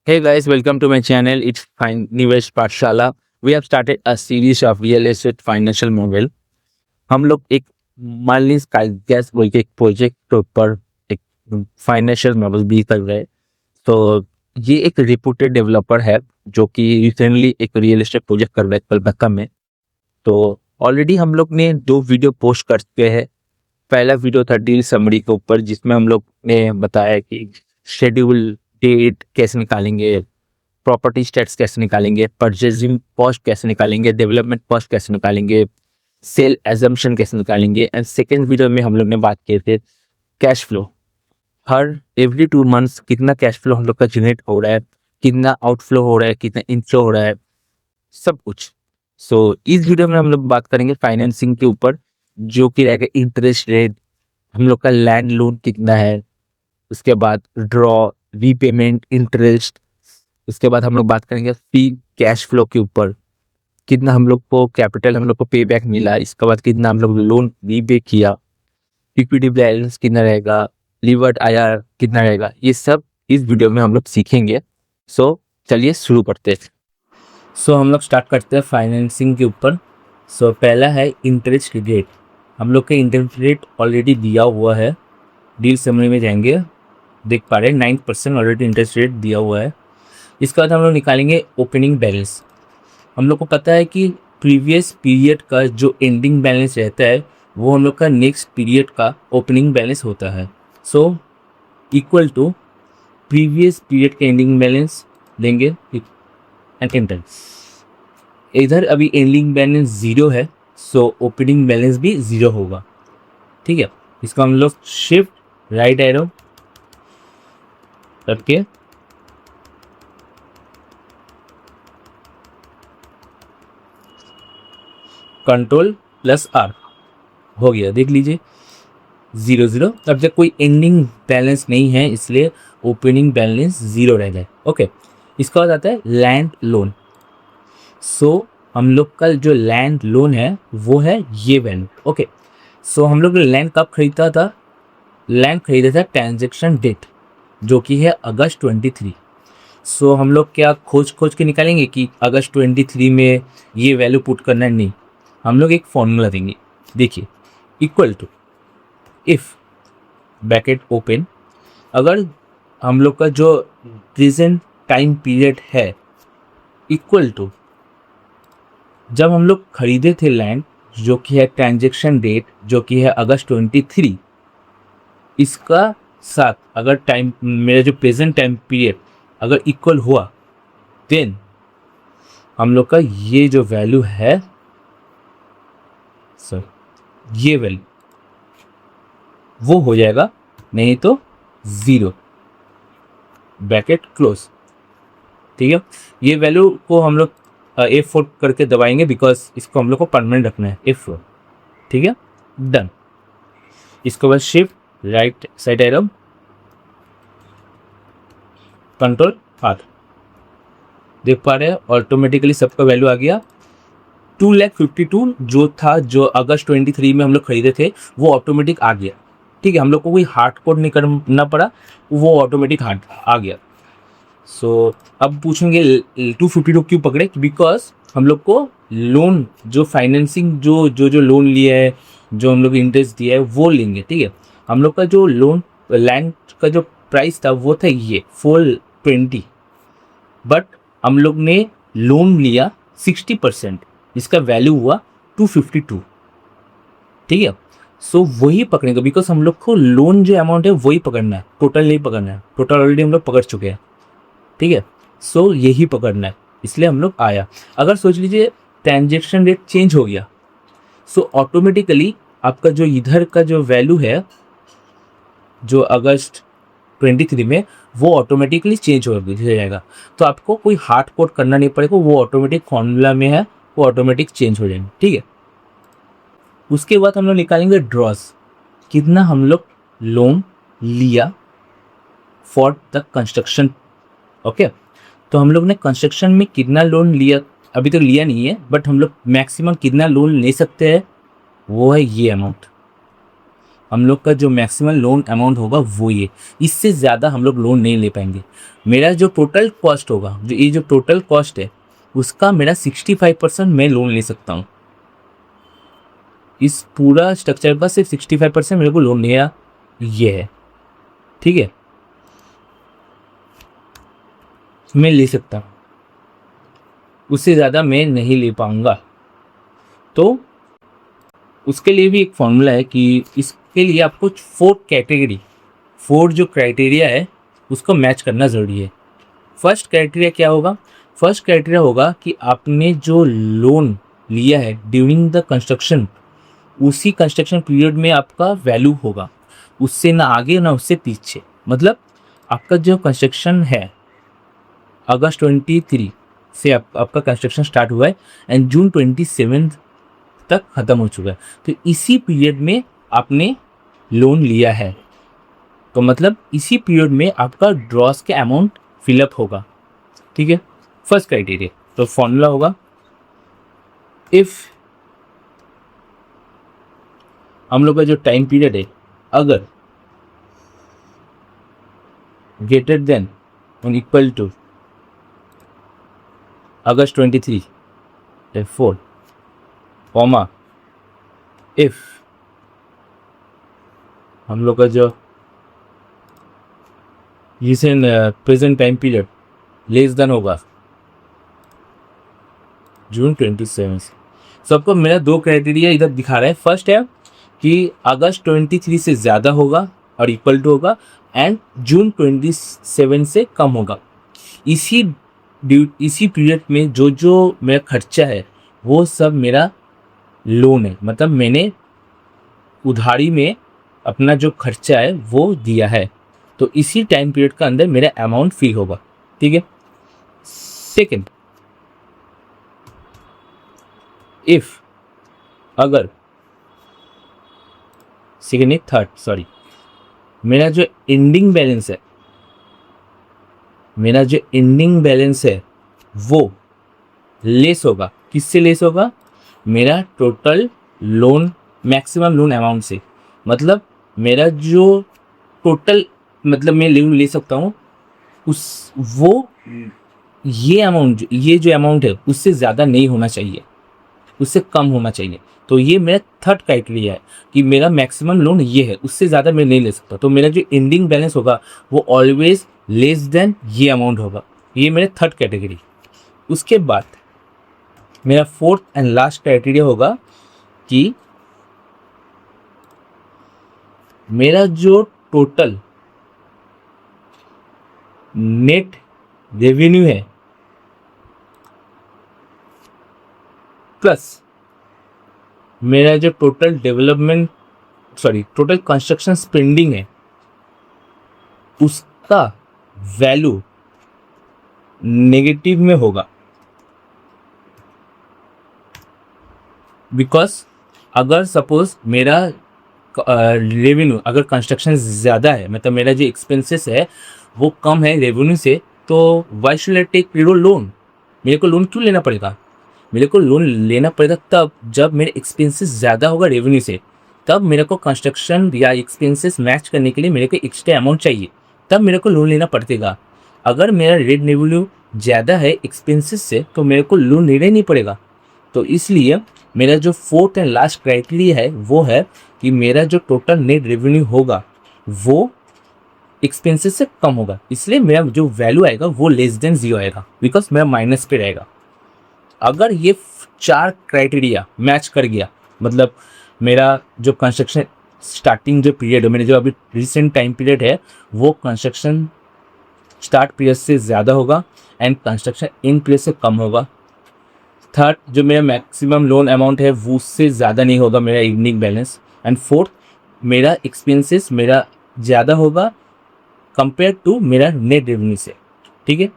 Hey guys, welcome to my channel. It's Nivesh Pathshala. We have started a series of real estate financial model. हम लोग एक माइनलिस gas बोल के एक project के ऊपर एक फाइनेंशियल मॉडल भी कर रहे हैं। तो ये एक रिप्यूटेड डेवलपर है जो कि रिसेंटली एक रियल एस्टेट प्रोजेक्ट कर रहा है कोलकाता में। तो ऑलरेडी हम लोग ने 2 वीडियो पोस्ट कर चुके हैं। पहला वीडियो था डील समरी के ऊपर जिसमें हम लोग ने बताया कि शेड्यूल डेट कैसे निकालेंगे, प्रॉपर्टी स्टैट्स कैसे निकालेंगे, परचेजिंग कॉस्ट कैसे निकालेंगे, डेवलपमेंट कॉस्ट कैसे निकालेंगे, सेल एजम्पशन कैसे निकालेंगे। एंड सेकेंड वीडियो में हम लोग ने बात किए थे कैश फ्लो। हर एवरी 2 मंथ्स कितना कैश फ्लो हम लोग का जनरेट हो रहा है, कितना आउटफ्लो हो रहा है, कितना इनफ्लो हो रहा है, सब कुछ। सो इस वीडियो में हम लोग बात करेंगे फाइनेंसिंग के ऊपर, जो कि रहेगा इंटरेस्ट रेट, हम लोग का लैंड लोन कितना है, उसके बाद ड्रॉ, रीपेमेंट, इंटरेस्ट। उसके बाद हम लोग बात करेंगे फ्री कैश फ्लो के ऊपर, कितना हम लोग को कैपिटल हम लोग को पे बैक मिला, इसके बाद कितना हम लोग लोन रीपे किया, इक्विटी बैलेंस कितना रहेगा, लीवर्ड आईआर कितना रहेगा, ये सब इस वीडियो में हम लोग सीखेंगे। सो चलिए शुरू करते हैं। सो हम लोग स्टार्ट करते हैं फाइनेंसिंग के ऊपर। सो पहला है इंटरेस्ट रेट। हम लोग का इंटरेस्ट रेट ऑलरेडी दिया हुआ है, डील समरी में जाएंगे देख पा रहे हैं 9% ऑलरेडी इंटरेस्ट रेट दिया हुआ है। इसके बाद हम लोग निकालेंगे ओपनिंग बैलेंस। हम लोग को पता है कि प्रीवियस पीरियड का जो एंडिंग बैलेंस रहता है वो हम लोग का नेक्स्ट पीरियड का ओपनिंग बैलेंस होता है। So equal to previous period के एंडिंग बैलेंस लेंगे एंड एंटर। इधर अभी एंडिंग बैलेंस 0 है, सो ओपनिंग बैलेंस भी 0 होगा। ठीक है, इसको हम लोग शिफ्ट राइट एरो करके Ctrl+R हो गया, देख लीजिए 0 अब जब कोई एंडिंग बैलेंस नहीं है इसलिए ओपनिंग बैलेंस 0 रह जाए। ओके, इसका बाद आता है लैंड लोन। सो हम लोग का जो लैंड लोन है वो है ये वैल्यू। ओके, सो हम लोग लैंड कब खरीदा था? लैंड खरीदा था ट्रांजेक्शन डेट जो कि है अगस्त 23। सो हम लोग क्या खोज के निकालेंगे कि अगस्त 23 में ये वैल्यू पुट करना है? नहीं, हम लोग एक फॉर्मूला देंगे। देखिए, equal to if bracket open, अगर हम लोग का जो प्रेजेंट टाइम पीरियड है इक्वल टू जब हम लोग खरीदे थे लैंड जो कि है ट्रांजेक्शन डेट जो कि है अगस्त 23, इसका साथ अगर टाइम मेरा जो प्रेजेंट टाइम पीरियड अगर इक्वल हुआ देन हम लोग का ये जो वैल्यू है सर, ये वैल्यू वो हो जाएगा, नहीं तो 0 ब्रैकेट क्लोज। ठीक है, ये वैल्यू को हम लोग F4 करके दबाएंगे बिकॉज इसको हम लोग को परमानेंट रखना है F4। ठीक है, डन। इसके बाद shift right side arrow Ctrl+R, देख पा रहे हैं ऑटोमेटिकली सबका वैल्यू आ गया। 2,52,000 जो था, जो अगस्त 23 में हम लोग खरीदे थे वो ऑटोमेटिक आ गया। ठीक है, हम लोग को कोई हार्ड कोड नहीं करना पड़ा, वो ऑटोमेटिक हार्ड आ गया। सो अब पूछेंगे 252 क्यों पकड़े? बिकॉज हम लोग को लोन जो फाइनेंसिंग जो लोन लिया है, जो हम लोग इंटरेस्ट दिया है वो लेंगे। ठीक है, हम लोग का जो लोन लैंड का जो प्राइस था वो था ये 420, बट हम लोग ने लोन लिया 60%, इसका वैल्यू हुआ 252। ठीक है, सो वही पकड़ेगा बिकॉज हम लोग को लोन जो अमाउंट है वही पकड़ना है, टोटल नहीं पकड़ना है। टोटल ऑलरेडी हम लोग पकड़ चुके हैं। ठीक है, सो यही पकड़ना है, इसलिए हम लोग आया। अगर सोच लीजिए ट्रांजेक्शन रेट चेंज हो गया, सो ऑटोमेटिकली आपका जो इधर का जो वैल्यू है जो अगस्त 23 में वो ऑटोमेटिकली चेंज हो जाएगा। तो आपको कोई हार्ड कोड करना नहीं पड़ेगा, वो ऑटोमेटिक फॉर्मूला में है, वो ऑटोमेटिक चेंज हो जाएंगे। ठीक है, उसके बाद हम लोग निकालेंगे ड्रॉज, कितना हम लोग लोन लिया फॉर द कंस्ट्रक्शन। ओके, तो हम लोग ने कंस्ट्रक्शन में कितना लोन लिया अभी तो लिया नहीं है, बट हम लोग मैक्सिमम कितना लोन ले सकते हैं वो है ये अमाउंट। हम लोग का जो मैक्सिमम लोन अमाउंट होगा वो ये, इससे ज़्यादा हम लोग लोन नहीं ले पाएंगे। मेरा जो टोटल कॉस्ट होगा, जो ये जो टोटल कॉस्ट है उसका मेरा 65% मैं लोन ले सकता हूँ। इस पूरा स्ट्रक्चर का सिर्फ 65% मेरे को लोन लिया ये है, ठीक है, मैं ले सकता हूँ, उससे ज़्यादा मैं नहीं ले पाऊँगा। तो उसके लिए भी एक फॉर्मूला है कि इसके लिए आपको 4 जो क्राइटेरिया है उसको मैच करना ज़रूरी है। फर्स्ट क्राइटेरिया क्या होगा? फर्स्ट क्राइटेरिया होगा कि आपने जो लोन लिया है ड्यूरिंग द कंस्ट्रक्शन, उसी कंस्ट्रक्शन पीरियड में आपका वैल्यू होगा, उससे ना आगे ना उससे पीछे। मतलब आपका जो कंस्ट्रक्शन है अगस्त 23 से आपका कंस्ट्रक्शन स्टार्ट हुआ है एंड जून 27 तक ख़त्म हो चुका है, तो इसी पीरियड में आपने लोन लिया है, तो मतलब इसी पीरियड में आपका ड्रॉस के अमाउंट फिलअप होगा, ठीक है। फर्स्ट क्राइटेरिया, तो फॉर्मूला होगा इफ हम लोग का जो टाइम पीरियड है अगर ग्रेटर देन और equal to August 23 4 comma if हम लोग का जो recent present time period less than होगा जून 27। सबको मेरा 2 क्राइटेरिया इधर दिखा रहा है। फर्स्ट है कि अगस्त 23 से ज़्यादा होगा और इक्वल टू होगा एंड जून 27 से कम होगा। इसी पीरियड में जो जो मेरा खर्चा है वो सब मेरा लोन है, मतलब मैंने उधारी में अपना जो खर्चा है वो दिया है, तो इसी टाइम पीरियड का अंदर मेरा अमाउंट फ्री होगा, ठीक है। सेकेंड, इफ अगर सेकेंड एक थर्ड सॉरी, मेरा जो एंडिंग बैलेंस है वो लेस होगा। किससे लेस होगा? मेरा total loan maximum loan amount से। मतलब मेरा जो टोटल मतलब मैं लोन ले सकता हूँ उस वो ये जो अमाउंट है उससे ज़्यादा नहीं होना चाहिए, उससे कम होना चाहिए। तो ये मेरा थर्ड क्राइटेरिया है कि मेरा मैक्सिमम लोन ये है, उससे ज़्यादा मैं नहीं ले सकता। तो मेरा जो एंडिंग बैलेंस होगा वो ऑलवेज लेस देन ये अमाउंट होगा। ये मेरे थर्ड कैटेगरी। उसके बाद मेरा फोर्थ एंड लास्ट क्राइटेरिया होगा कि मेरा जो टोटल नेट रेवेन्यू है प्लस मेरा जो टोटल कंस्ट्रक्शन स्पेंडिंग है उसका वैल्यू नेगेटिव में होगा। बिकॉज अगर सपोज मेरा रेवेन्यू अगर कंस्ट्रक्शन ज़्यादा है, मतलब मेरा जो एक्सपेंसेस है वो कम है रेवेन्यू से, तो why should I take loan? मेरे को लोन क्यों लेना पड़ेगा? मेरे को लोन लेना पड़ेगा तब जब मेरे एक्सपेंसेस ज़्यादा होगा रेवेन्यू से, तब मेरे को कंस्ट्रक्शन या एक्सपेंसेस मैच करने के लिए मेरे को एक्स्ट्रा अमाउंट चाहिए, तब मेरे को लोन लेना पड़ेगा। अगर मेरा रेवेन्यू ज़्यादा है एक्सपेंसेस से तो मेरे को लोन लेना ही नहीं पड़ेगा। तो इसलिए मेरा जो फोर्थ एंड लास्ट क्राइटेरिया है वो है कि मेरा जो टोटल नेट रेवेन्यू होगा वो एक्सपेंसेस से कम होगा, इसलिए मेरा जो वैल्यू आएगा वो लेस देन 0 आएगा, बिकॉज मेरा माइनस पे रहेगा। अगर ये 4 क्राइटेरिया मैच कर गया, मतलब मेरा जो कंस्ट्रक्शन स्टार्टिंग जो पीरियड है, मेरे जो अभी रिसेंट टाइम पीरियड है वो कंस्ट्रक्शन स्टार्ट पीरियड से ज़्यादा होगा एंड कंस्ट्रक्शन एंड पीरियड से कम होगा। थर्ड, जो मेरा मैक्सिमम लोन अमाउंट है वो उससे ज़्यादा नहीं होगा मेरा एंडिंग बैलेंस। एंड फोर्थ, मेरा एक्सपेंसेस मेरा ज़्यादा होगा कंपेयर टू मेरा नेट रेवेन्यू से, ठीक है।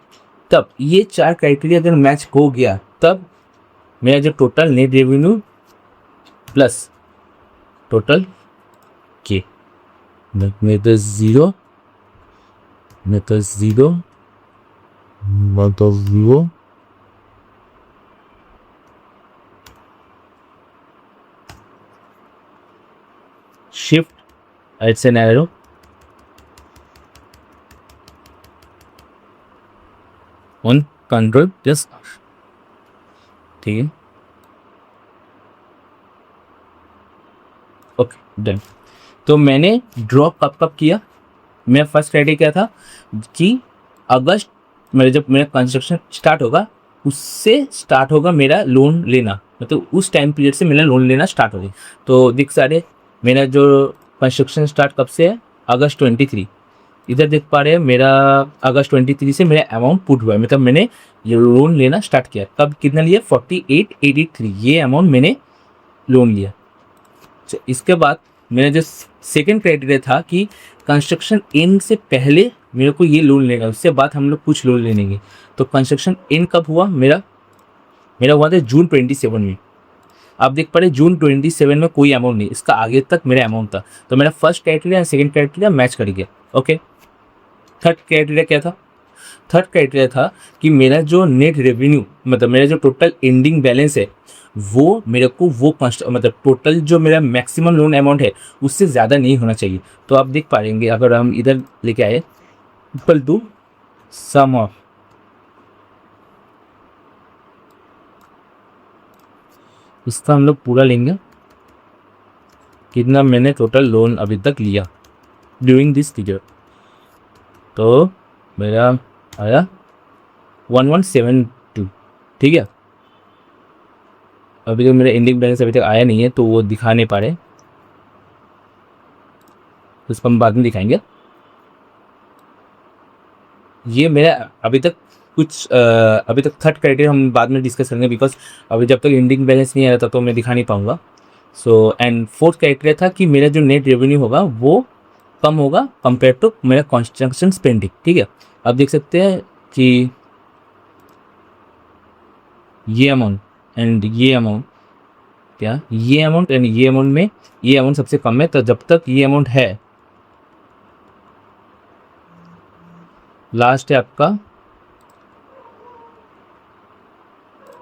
तब ये 4 क्राइटेरिया अगर मैच हो गया तब मेरा जो total net revenue plus total के मतलब zero shift it's an arrow, on control just, ठीक है, ओके डन। तो मैंने ड्रॉ कब कब किया, मेरा फर्स्ट क्राइटेरिया क्या था कि अगस्त मेरा जब मेरा कंस्ट्रक्शन स्टार्ट होगा उससे स्टार्ट होगा मेरा लोन लेना, मतलब उस टाइम पीरियड से मेरा लोन लेना स्टार्ट होगा। तो दिख सारे मेरा जो कंस्ट्रक्शन स्टार्ट कब से है, अगस्त 23। इधर देख पा रहे हैं मेरा अगस्त 23 से मेरा अमाउंट पुट हुआ है, मतलब मैंने ये लोन लेना स्टार्ट किया। कब कितना लिया, 48,883 ये अमाउंट मैंने लोन लिया। इसके बाद मेरा जो सेकंड क्राइटेरिया था कि कंस्ट्रक्शन एंड से पहले मेरे को ये लोन लेना, उससे बाद हम लोग कुछ लोन ले लेंगे। तो कंस्ट्रक्शन एंड कब हुआ, मेरा हुआ था जून 27 में। आप देख पा रहे जून 27 में कोई अमाउंट नहीं, इसका आगे तक मेरा अमाउंट था। तो मेरा first criteria and second criteria match कर गया। ओके, थर्ड क्राइटेरिया क्या था, थर्ड क्राइटेरिया था कि मेरा जो नेट रेवेन्यू, मतलब मेरा जो टोटल एंडिंग बैलेंस है वो मेरे को वो मतलब टोटल जो मेरा मैक्सिमम लोन अमाउंट है उससे ज़्यादा नहीं होना चाहिए। तो आप देख पाएंगे अगर हम इधर लेके आए इक्वल टू सम ऑफ, इसका हम लोग पूरा लेंगे कितना मैंने टोटल लोन अभी तक लिया ड्यूरिंग दिस पीरियड। तो मेरा आया 1172, ठीक है। अभी तो मेरा एंडिंग बैलेंस अभी तक आया नहीं है तो वो दिखा नहीं पा रहे, तो इसको हम बाद में दिखाएंगे। ये मेरा अभी तक अभी तक थर्ड क्राइटेरिया हम बाद में डिस्कस करेंगे, बिकॉज अभी जब तक एंडिंग बैलेंस नहीं आया था तो मैं दिखा नहीं पाऊंगा। सो एंड फोर्थ क्राइटेरिया था कि मेरा जो नेट रेवेन्यू होगा वो कम होगा कंपेयर टू मेरा कंस्ट्रक्शन स्पेंडिंग, ठीक है। आप देख सकते हैं कि ये अमाउंट एंड ये अमाउंट, क्या ये अमाउंट एंड ये अमाउंट में ये अमाउंट सबसे कम है। तो जब तक ये अमाउंट है, लास्ट है आपका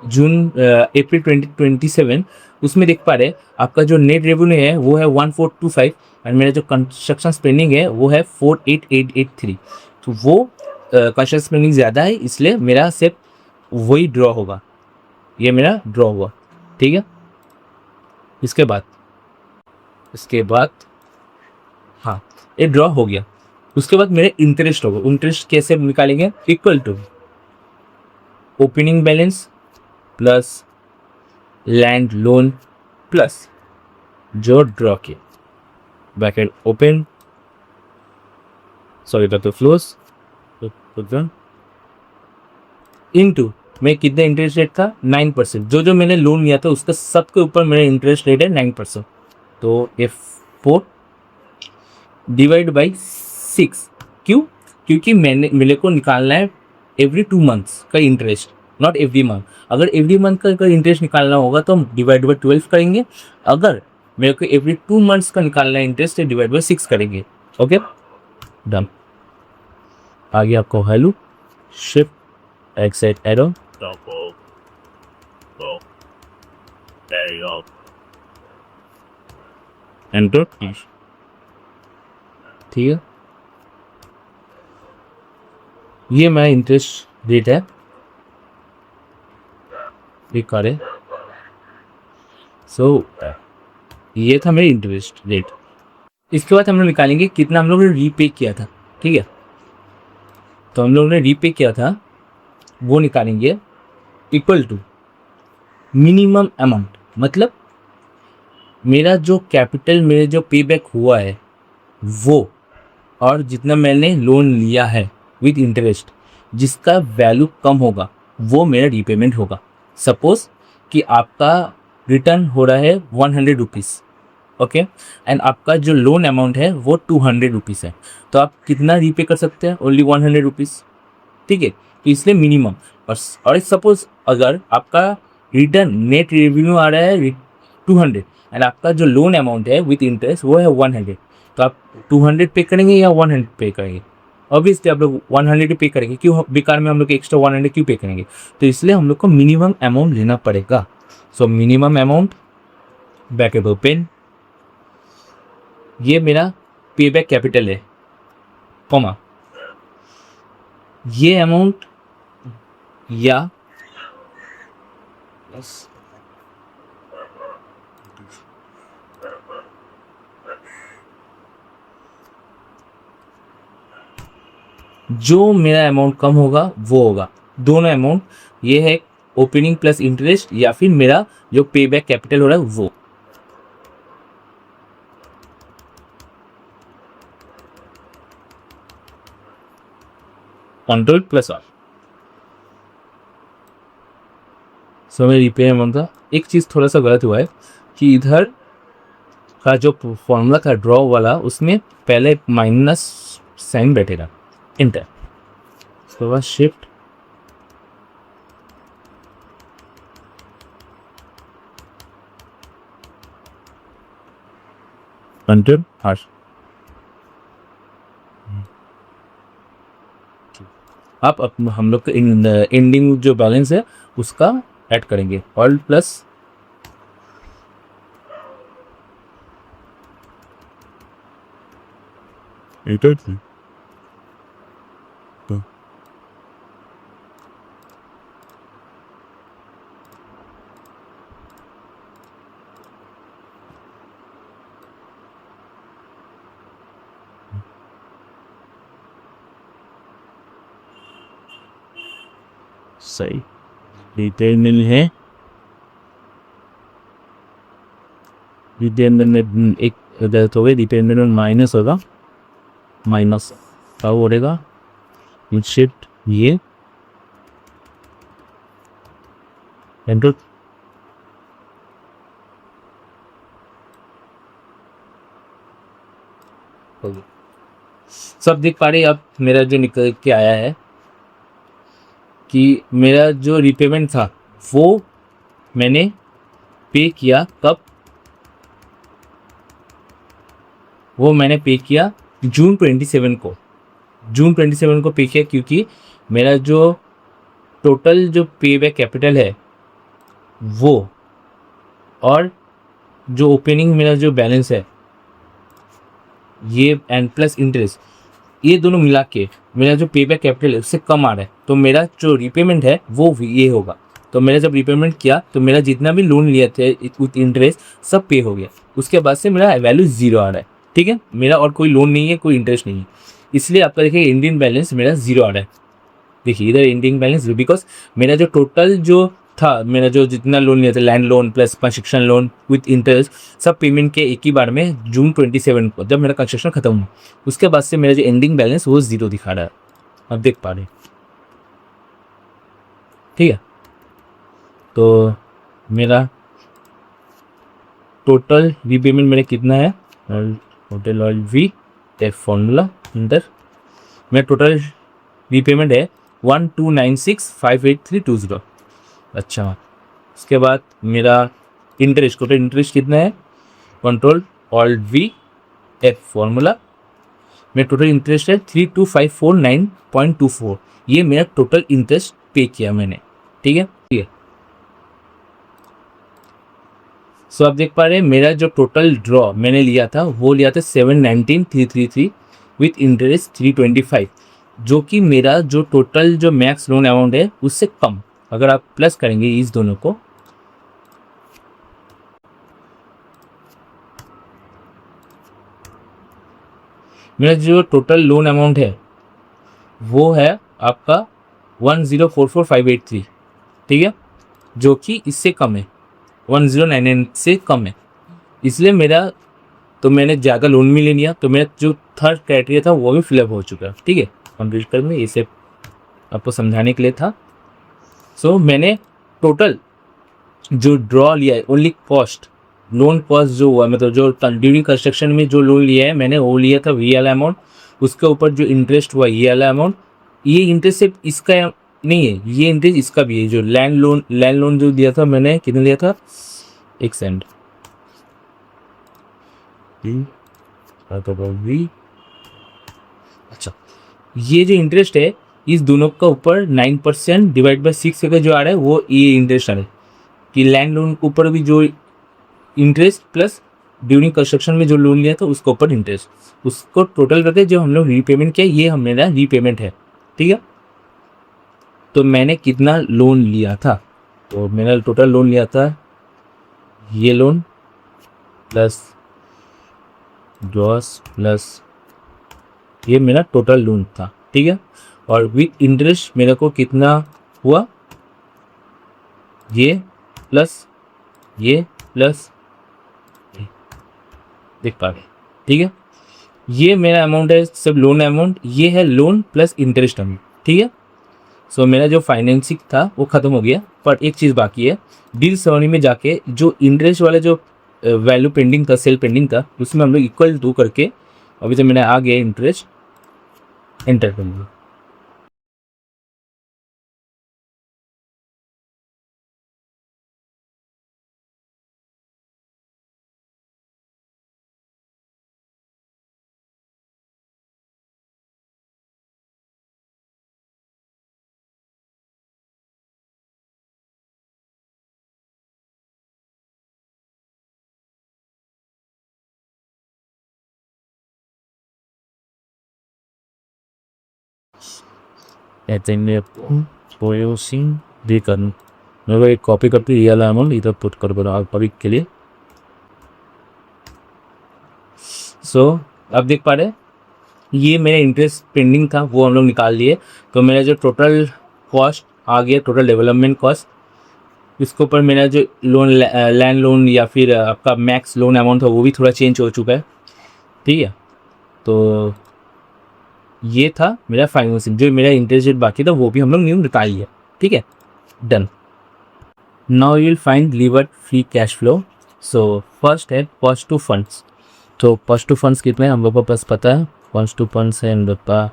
जून अप्रैल 2027, उसमें देख पा रहे आपका जो नेट रेवेन्यू है वो है 1425 और मेरा जो कंस्ट्रक्शन स्पेंडिंग है वो है 48883। तो वो कंस्ट्रक्शन स्पेंडिंग ज़्यादा है इसलिए मेरा सिर्फ वही ड्रॉ होगा, ये मेरा ड्रॉ हुआ, ठीक है। इसके बाद हाँ ये ड्रॉ हो गया। उसके बाद मेरे इंटरेस्ट होगा, इंटरेस्ट कैसे निकालेंगे, equal to opening balance plus land loan plus जो ड्रॉ किया, ब्रैकेट ओपन, सॉरी तो क्लोज, इनटू मैं कितना इंटरेस्ट रेट था 9%, जो मैंने लोन लिया था उसका सबके ऊपर मेरा इंटरेस्ट रेट है 9%। तो F4 डिवाइड बाई 6, क्यों, क्योंकि मेरे को निकालना है एवरी 2 मंथ्स का इंटरेस्ट, नॉट एवरी मंथ। अगर एवरी मंथ का इंटरेस्ट निकालना होगा तो हम डिवाइड बाई 12 करेंगे, अगर मेरे को एवरी 2 मंथ्स का निकालना है इंटरेस्ट डिवाइड बाई 6 करेंगे। Okay done. आगे आपको वैल्यू शिफ्ट एक्सेट एरो, एंटर, ठीक है। ये मेरा इंटरेस्ट रेट है, करे सो ये था मेरा इंटरेस्ट रेट। इसके बाद हम लोग निकालेंगे कितना हम लोग ने रीपे किया था, ठीक है। तो हम लोग ने रीपे किया था वो निकालेंगे इक्वल टू मिनिमम अमाउंट, मतलब मेरा जो कैपिटल मेरे जो पे बैक हुआ है वो, और जितना मैंने लोन लिया है विद इंटरेस्ट जिसका वैल्यू कम होगा वो मेरा रीपेमेंट होगा। सपोज कि आपका रिटर्न हो रहा है 100 रुपीज़, ओके, एंड आपका जो लोन अमाउंट है वो 200 रुपीज़ है, तो आप कितना रीपे कर सकते हैं, ओनली 100 रुपीज़, ठीक है। तो इसलिए मिनिमम, और सपोज अगर आपका रिटर्न नेट रेवेन्यू आ रहा है 200 एंड आपका जो लोन अमाउंट है विथ इंटरेस्ट वो है 100, तो आप 200 पे करेंगे या 100 पे करेंगे, ऑब्वियसली आप लोग 100 पे करेंगे, क्यों बेकार में हम लोग एक्स्ट्रा 100 क्यों पे करेंगे। तो इसलिए हम लोग को मिनिमम अमाउंट लेना पड़ेगा। So minimum amount bracket open, ये मेरा पे बैक कैपिटल है, कॉमा ये अमाउंट या जो मेरा अमाउंट कम होगा वो होगा, दोनों अमाउंट, ये है ओपनिंग प्लस इंटरेस्ट या फिर मेरा जो पे बैक कैपिटल हो रहा है वो। Control plus are. सो मैं रिपेयर अमाउंट का एक चीज़ थोड़ा सा गलत हुआ है कि इधर का जो फॉर्मूला था ड्रॉ वाला उसमें पहले माइनस साइन बैठेगा, इंटर, उसके बाद शिफ्ट कंट्रोल हाश। अब हम लोग का एंडिंग जो बैलेंस है उसका ऐड करेंगे, ऑल्ट प्लस एटर थी तो सही डिटर्मिनल है, डिटर्मिनल एक गलत हो गई, डिटर्मिनल माइनस होगा, माइनस क्या बोलेगा शिफ्ट ये एंटर। सब देख पा रहे अब मेरा जो निकल के आया है कि मेरा जो रिपेमेंट था वो मैंने पे किया कब, वो मैंने पे किया जून 27 को, जून 27 को पे किया, क्योंकि मेरा जो टोटल जो पे बैक कैपिटल है वो और जो ओपनिंग मेरा जो बैलेंस है ये एंड प्लस इंटरेस्ट, ये दोनों मिला के मेरा जो पे बैक कैपिटल है उससे कम आ रहा है, तो मेरा जो रिपेमेंट है वो ये होगा। तो मैंने जब रिपेमेंट किया तो मेरा जितना भी लोन लिया थे विथ इंटरेस्ट सब पे हो गया, उसके बाद से मेरा वैल्यू जीरो आ रहा है, ठीक है, मेरा और कोई लोन नहीं है, कोई इंटरेस्ट नहीं है, इसलिए आपका देखिए इंडियन बैलेंस मेरा जीरो आ रहा है। देखिए इधर इंडियन बैलेंस, बिकॉज मेरा जो टोटल जो था, मेरा जो जितना लोन लिया था, land loan plus construction loan with interest, सब पेमेंट के एक ही बार में जून 27 को जब मेरा कंस्ट्रक्शन खत्म हुआ, उसके बाद से मेरा जो एंडिंग बैलेंस वो जीरो दिखा रहा है, आप देख पा रहे, ठीक है। तो मेरा टोटल रीपेमेंट मेरा कितना है, total all we take formula अंदर मेरा टोटल रीपेमेंट है 1296,58320। अच्छा, उसके बाद मेरा इंटरेस्ट, टोटल इंटरेस्ट कितना है, control alt V F formula, मेरा टोटल इंटरेस्ट है 32,549.24, ये मेरा टोटल इंटरेस्ट पे किया मैंने, ठीक है, ठीक है। सो आप देख पा रहे हैं मेरा जो टोटल ड्रॉ मैंने लिया था वो लिया था 719,333 विथ इंटरेस्ट 325, जो कि मेरा जो टोटल जो मैक्स लोन अमाउंट है उससे कम। अगर आप प्लस करेंगे इस दोनों को, मेरा जो टोटल लोन अमाउंट है वो है आपका 1044583, ठीक है, जो कि इससे कम है, 1099 से कम है, इसलिए मेरा, तो मैंने ज़्यादा लोन भी ले लिया, तो मेरा जो थर्ड क्राइटेरिया था वो भी फिलअप हो चुका है, ठीक है। कंप्लीट कर में इसे आपको समझाने के लिए था। सो मैंने टोटल जो ड्रॉ लिया है ओनली कॉस्ट, लोन कॉस्ट जो हुआ, मतलब जो ड्यूरिंग कंस्ट्रक्शन में जो लोन लिया है मैंने वो लिया था वी वाला अमाउंट, उसके ऊपर जो इंटरेस्ट हुआ ये वाला अमाउंट, ये इंटरेस्ट सिर्फ इसका नहीं है, ये इंटरेस्ट इसका भी है, जो लैंड लोन जो दिया था मैंने, कितना लिया था, एक सेंड अच्छा, ये जो इंटरेस्ट है इस दोनों का ऊपर 9% डिवाइड बाई 6 करके जो आ रहा है, वो ये इंटरेस्ट आ रहा है, कि लैंड लोन के ऊपर भी जो इंटरेस्ट प्लस 9% डिवाइड बाई 6 करके जो आ रहा है वो ये इंटरेस्ट आ रहा है, कि लैंड लोन के ऊपर भी जो इंटरेस्ट आ रहा है वो ये इंटरेस्ट आ रहा है, कि लैंड लोन के ऊपर भी जो इंटरेस्ट आ रहा है वो ये इंटरेस्ट आ रहा है, ठीक है। ड्यूरिंग कंस्ट्रक्शन में जो लोन लिया था उसके ऊपर इंटरेस्ट, उसको टोटल करके जो हम लोग रीपेमेंट किया, ये हम मेरा रीपेमेंट है। ठीक है, तो मैंने कितना लोन लिया था, तो मैंने टोटल लोन लिया था ये लोन प्लस ग्रॉस प्लस ये मेरा टोटल लोन था। ठीक है, और विथ इंटरेस्ट मेरे को कितना हुआ, ये प्लस ये प्लस, देख पा रहे। ठीक है, ये मेरा अमाउंट है सब लोन अमाउंट, ये है लोन प्लस इंटरेस्ट अमाउंट। ठीक है, सो मेरा जो फाइनेंसिंग था वो ख़त्म हो गया, पर एक चीज़ बाकी है, डील समरी में जाके जो इंटरेस्ट वाला जो वैल्यू पेंडिंग था, सेल पेंडिंग था, उसमें हम लोग इक्वल टू करके अभी तो मैंने आ गया इंटरेस्ट एंटर कर लिया। भी कर मेरे को एक कॉपी करके रियल अमाउंट इधर पुट कर दो पब्लिक के लिए। सो अब देख पा रहे, ये मेरा इंटरेस्ट पेंडिंग था वो हम लोग निकाल लिए, तो मेरा जो टोटल कॉस्ट आ गया, टोटल डेवलपमेंट कॉस्ट, इसके ऊपर मेरा जो लोन लैंड लोन या फिर आपका मैक्स लोन अमाउंट था वो भी थोड़ा चेंज हो चुका है। ठीक है, तो ये था मेरा फाइनेंसिंग, जो मेरा इंटरेस्ट रेट बाकी था वो भी हम लोग न्यू निकाल लिया। ठीक है, done. Now you will find lever free cash flow. So first है कॉस्ट टू फंड्स। तो कॉस्ट टू फंड्स कितने हम लोग को पास पता है, कॉस्ट टू फंड्स है हम लोग का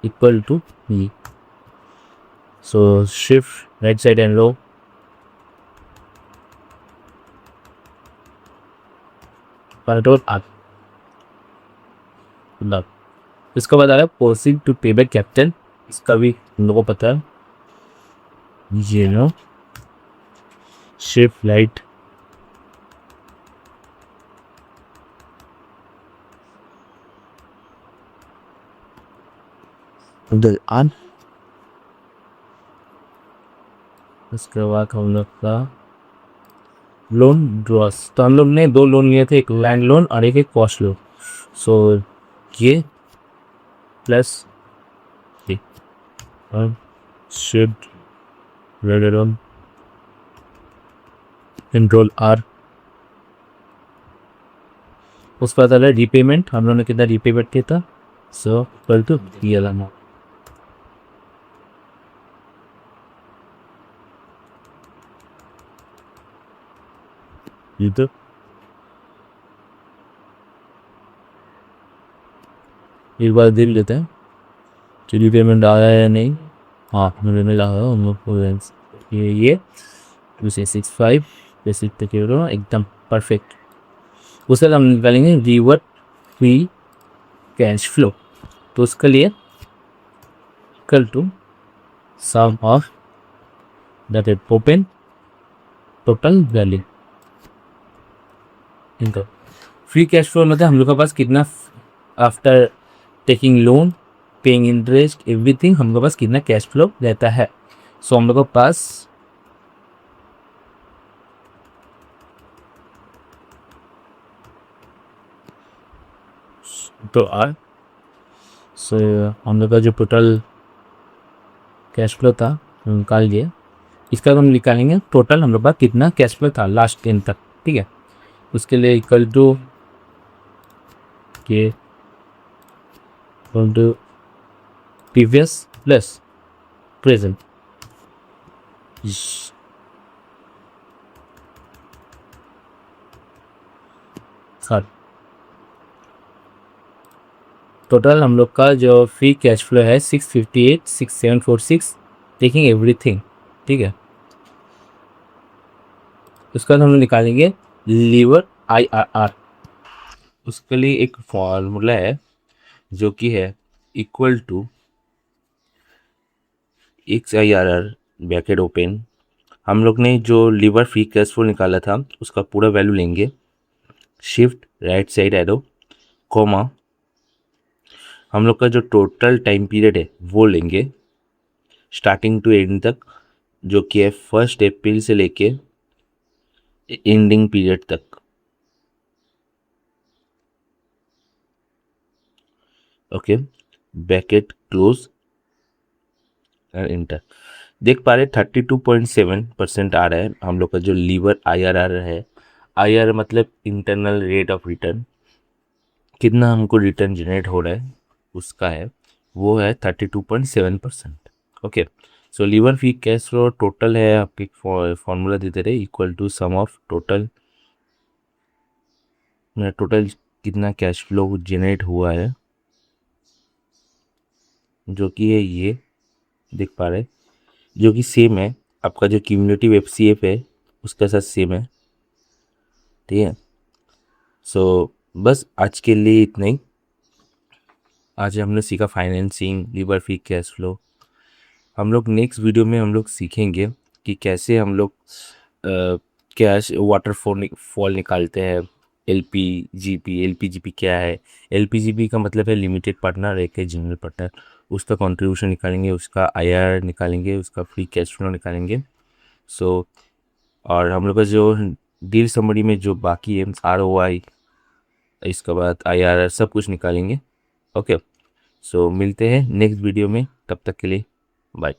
equal to E. So shift right side and लो, मतलब इसका बता रहा है posing to pay back capital, इसका भी हम लोग को पता है, ये नो शिफ्ट राइट ऑन। उसके बाद हम लोग का लोन ड्रॉस, तो हम लोग ने दो लोन लिए थे, एक लैंड लोन और एक कॉस्ट लोन। सो ये plus shift red on control R, उस पर आता है रीपेमेंट, हम लोगों ने कितना रीपेमेंट किया था, so equal to real amount. ये तो एक बार देख लेते हैं कि रीपेमेंट आया है या नहीं। हाँ मैंने लगा हम लोग को ये 265 एकदम परफेक्ट। उसके बाद हम निकालेंगे रिवर्ट फ्री कैश फ्लो, तो उसके लिए equal to sum of that is open total value income. Free cash flow मतलब हम लोग के पास कितना after taking loan paying interest everything हम लोग के पास कितना कैश फ्लो रहता है। सो हम लोग के पास तो आर, सो हम लोग का जो टोटल कैश फ्लो था निकाल लिए, इसका हम निकालेंगे टोटल हम लोग का कितना कैश फ्लो था लास्ट दिन तक। ठीक है, उसके लिए इक्वल टू के previous plus present. Sir total हम लोग का जो फ्री कैश फ्लो है 658,6746 टेकिंग एवरीथिंग। ठीक है, उसका हम लोग निकालेंगे लीवर IRR। उसके लिए एक फॉर्मूला है जो कि है equal to XIRR bracket open. हम लोग ने जो लीवर फ्री कैश फ्लो निकाला था उसका पूरा वैल्यू लेंगे shift right side arrow comma हम लोग का जो टोटल टाइम पीरियड है वो लेंगे स्टार्टिंग टू एंड तक, जो कि है 1 अप्रैल से लेके एंडिंग पीरियड तक। ओके, ब्रैकेट क्लोज और इंटर। देख पा रहे 32.7% आ रहा है हम लोग का जो लीवर IRR है। IRR मतलब इंटरनल रेट ऑफ रिटर्न, कितना हमको रिटर्न जनरेट हो रहा है उसका है, वो है 32.7%। Okay, so lever free cash flow total है, आपके फॉर्मूला देते रहे equal to sum of total कितना कैश फ्लो जनरेट हुआ है, जो कि है ये देख पा रहे, जो कि सेम है आपका जो क्यूमुलेटिव FCF है उसके साथ सेम है। ठीक है, सो बस आज के लिए इतना ही। आज हमने सीखा financing, lever free cash flow. हम लोग नेक्स्ट वीडियो में हम लोग सीखेंगे कि कैसे हम लोग कैश फॉल निकालते हैं। LPGP क्या है? LPGP का मतलब है लिमिटेड पार्टनर, एक है जनरल पार्टनर। उसका कंट्रीब्यूशन निकालेंगे, उसका IRR निकालेंगे, उसका फ्री कैश फ्लो निकालेंगे। सो और हम लोग का जो डील समरी में जो बाकी है ROI, इसके बाद IRR सब कुछ निकालेंगे। ओके, सो मिलते हैं नेक्स्ट वीडियो में, तब तक के लिए बाय।